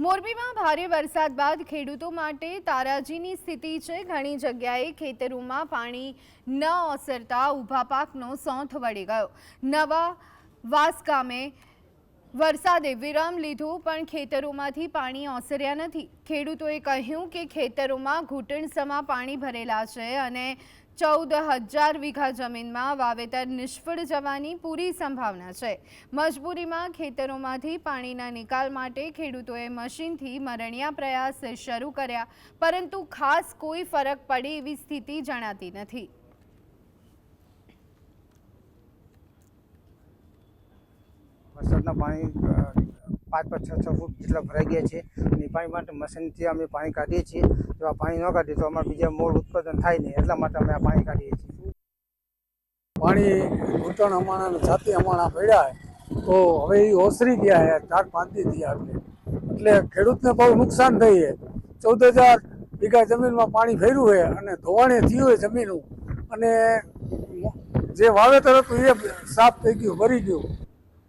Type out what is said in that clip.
મોરબીમાં ભારે વરસાદ બાદ ખેડૂતો માટે તારાજીની સ્થિતિ છે। ઘણી જગ્યાએ ખેતરોમાં પાણી ન ઓસરતા ઊભા પાકનો સોંથ વળી ગયો। નવા વાસ ગામે વરસાદે વિરામ લીધો પણ ખેતરોમાંથી પાણી ઓસર્યા નથી। ખેડૂતોએ કહ્યું કે ખેતરોમાં ઘૂંટણસમાં પાણી ભરેલા છે અને 14,000 વીઘા જમીનમાં વાવેતર નિષ્ફળ જવાની પૂરી સંભાવના છે। મજબૂરીમાં ખેતરોમાંથી પાણીના નિકાલ માટે ખેડૂતોએ મશીનથી મરણિયા પ્રયાસ શરૂ કર્યા, પરંતુ ખાસ કોઈ ફરક પડે એવી સ્થિતિ જણાતી નથી। વરસાદના પાણી 5-6 ફૂટ જેટલા ભરાઈ ગયા છે અને પાણી માટે મશીનથી અમે પાણી કાઢીએ છીએ। જો આ પાણી ન કાઢીએ તો અમારે બીજા મૂળ ઉત્પાદન થાય નહીં, એટલા માટે અમે આ પાણી કાઢીએ છીએ। પાણી ઘૂંટણ અમાણા છાતી અમાણા પડ્યા તો હવે એ ઓસરી ગયા છે, 4-5 દી થયા એટલે ખેડૂતને બહુ નુકસાન થઈ છે। 14,000 વીઘા જમીનમાં પાણી ફેર્યું છે અને ધોવાણે થયું હોય જમીનું, અને જે વાવેતર હતું એ સાફ થઈ ગયું, ભરી ગયું।